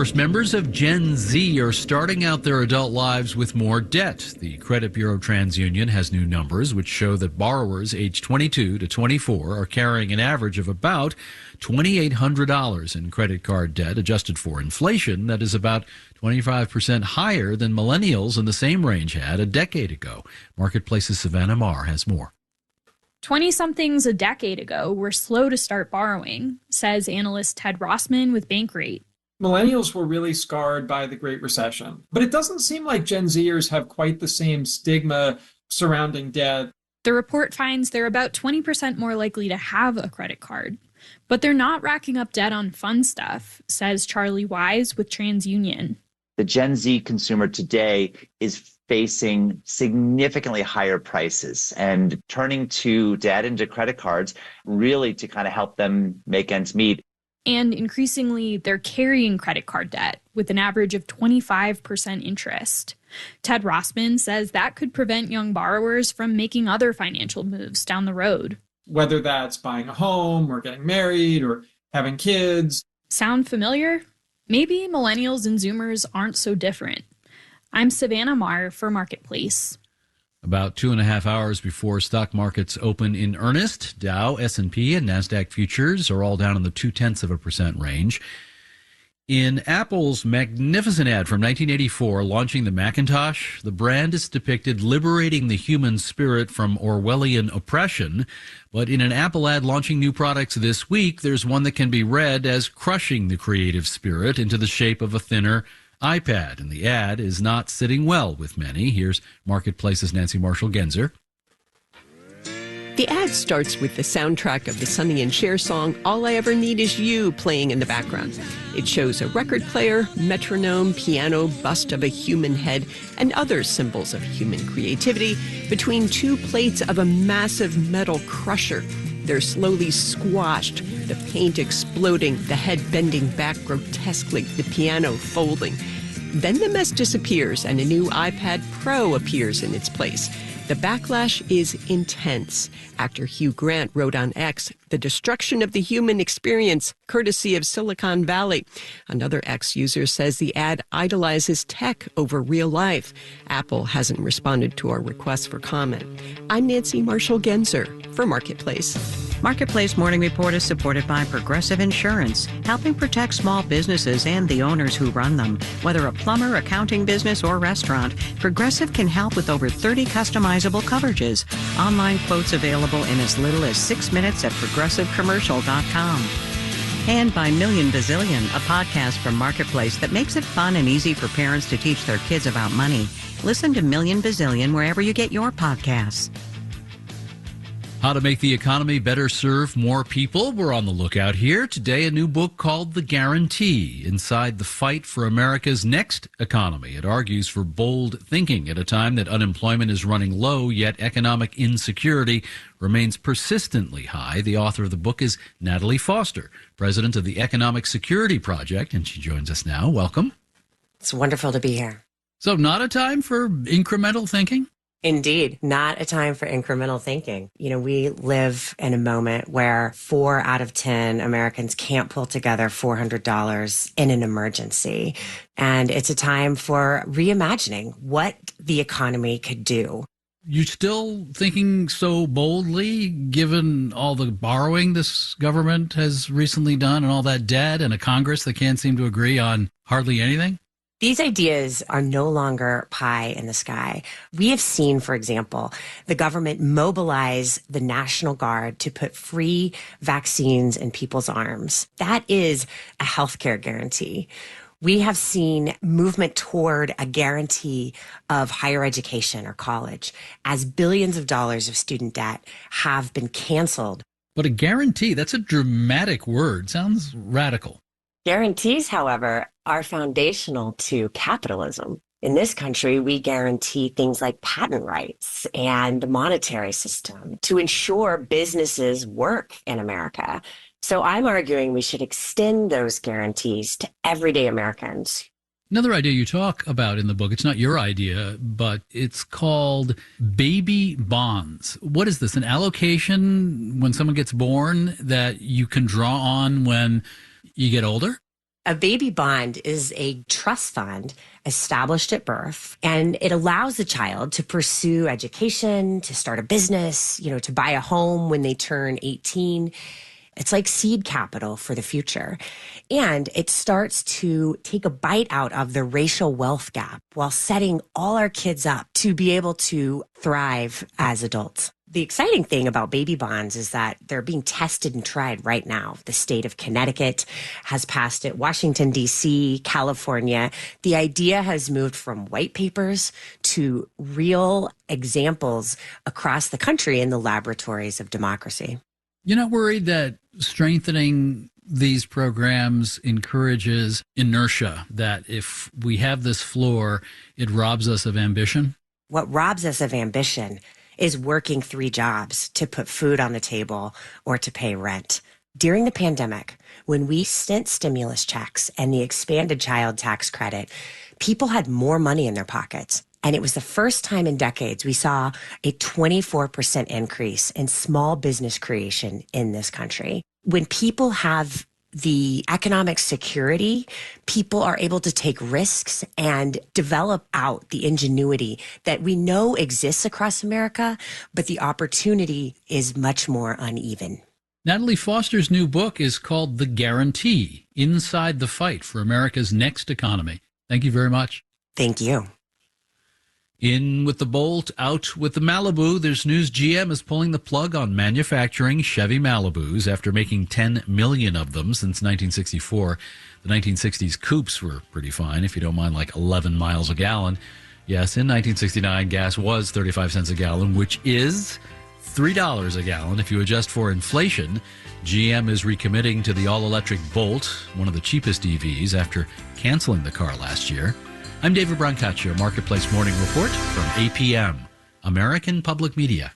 First, members of Gen Z are starting out their adult lives with more debt. The credit bureau TransUnion has new numbers which show that borrowers aged 22 to 24 are carrying an average of about $2,800 in credit card debt, adjusted for inflation. That is about 25% higher than millennials in the same range had a decade ago. Marketplace's Savannah Marr has more. 20-somethings a decade ago were slow to start borrowing, says analyst Ted Rossman with Bankrate. Millennials were really scarred by the Great Recession, but it doesn't seem like Gen Zers have quite the same stigma surrounding debt. The report finds they're about 20% more likely to have a credit card, but they're not racking up debt on fun stuff, says Charlie Wise with TransUnion. The Gen Z consumer today is facing significantly higher prices and turning to debt and to credit cards really to kind of help them make ends meet. And increasingly, they're carrying credit card debt with an average of 25% interest. Ted Rossman says that could prevent young borrowers from making other financial moves down the road. Whether that's buying a home or getting married or having kids. Sound familiar? Maybe millennials and Zoomers aren't so different. I'm Savannah Marr for Marketplace. About 2.5 hours before stock markets open in earnest, Dow, S&P, and NASDAQ futures are all down in the 0.2% range. In Apple's magnificent ad from 1984 launching the Macintosh, the brand is depicted liberating the human spirit from Orwellian oppression. But in an Apple ad launching new products this week, there's one that can be read as crushing the creative spirit into the shape of a thinner iPad, and the ad is not sitting well with many. Here's Marketplace's Nancy Marshall-Genzer. The ad starts with the soundtrack of the Sonny and Cher song, All I Ever Need Is You, playing in the background. It shows a record player, metronome, piano, bust of a human head, and other symbols of human creativity between two plates of a massive metal crusher. They're slowly squashed, the paint exploding, the head bending back grotesquely, the piano folding. Then the mess disappears and a new iPad Pro appears in its place. The backlash is intense. Actor Hugh Grant wrote on X, "The destruction of the human experience, courtesy of Silicon Valley." Another X user says the ad idolizes tech over real life. Apple hasn't responded to our request for comment. I'm Nancy Marshall-Genzer for Marketplace. Marketplace Morning Report is supported by Progressive Insurance, helping protect small businesses and the owners who run them. Whether a plumber, accounting business, or restaurant, Progressive can help with over 30 customizable coverages. Online quotes available in as little as 6 minutes at progressivecommercial.com. And by Million Bazillion, a podcast from Marketplace that makes it fun and easy for parents to teach their kids about money. Listen to Million Bazillion wherever you get your podcasts. How to make the economy better serve more people. We're on the lookout here. Today, a new book called The Guarantee, Inside the Fight for America's Next Economy. It argues for bold thinking at a time that unemployment is running low, yet economic insecurity remains persistently high. The author of the book is Natalie Foster, president of the Economic Security Project, and she joins us now. Welcome. It's wonderful to be here. So not a time for incremental thinking? Indeed, not a time for incremental thinking. You know, we live in a moment where 4 out of 10 Americans can't pull together $400 in an emergency. And it's a time for reimagining what the economy could do. You still thinking so boldly, given all the borrowing this government has recently done and all that debt and a Congress that can't seem to agree on hardly anything? These ideas are no longer pie in the sky. We have seen, for example, the government mobilize the National Guard to put free vaccines in people's arms. That is a healthcare guarantee. We have seen movement toward a guarantee of higher education or college as billions of dollars of student debt have been canceled. But a guarantee, that's a dramatic word. Sounds radical. Guarantees, however, are foundational to capitalism. In this country, we guarantee things like patent rights and the monetary system to ensure businesses work in America. So I'm arguing we should extend those guarantees to everyday Americans. Another idea you talk about in the book, it's not your idea, but it's called baby bonds. What is this, an allocation when someone gets born that you can draw on when you get older? A baby bond is a trust fund established at birth, and it allows the child to pursue education, to start a business, to buy a home when they turn 18. It's like seed capital for the future. And it starts to take a bite out of the racial wealth gap while setting all our kids up to be able to thrive as adults. The exciting thing about baby bonds is that they're being tested and tried right now. The state of Connecticut has passed it, Washington, D.C., California. The idea has moved from white papers to real examples across the country in the laboratories of democracy. You're not worried that strengthening these programs encourages inertia, that if we have this floor, it robs us of ambition? What robs us of ambition is working 3 jobs to put food on the table or to pay rent. During the pandemic, when we sent stimulus checks and the expanded child tax credit, people had more money in their pockets. And it was the first time in decades we saw a 24% increase in small business creation in this country. When people have the economic security, people are able to take risks and develop out the ingenuity that we know exists across America, but the opportunity is much more uneven. Natalie Foster's new book is called The Guarantee: Inside the Fight for America's Next Economy. Thank you very much. Thank you. In with the Bolt, out with the Malibu. There's news GM is pulling the plug on manufacturing Chevy Malibus after making 10 million of them since 1964. The 1960s coupes were pretty fine, if you don't mind, like 11 miles a gallon. Yes, in 1969, gas was 35 cents a gallon, which is $3 a gallon if you adjust for inflation. GM is recommitting to the all-electric Bolt, one of the cheapest EVs, after canceling the car last year. I'm David Brancaccio, Marketplace Morning Report from APM, American Public Media.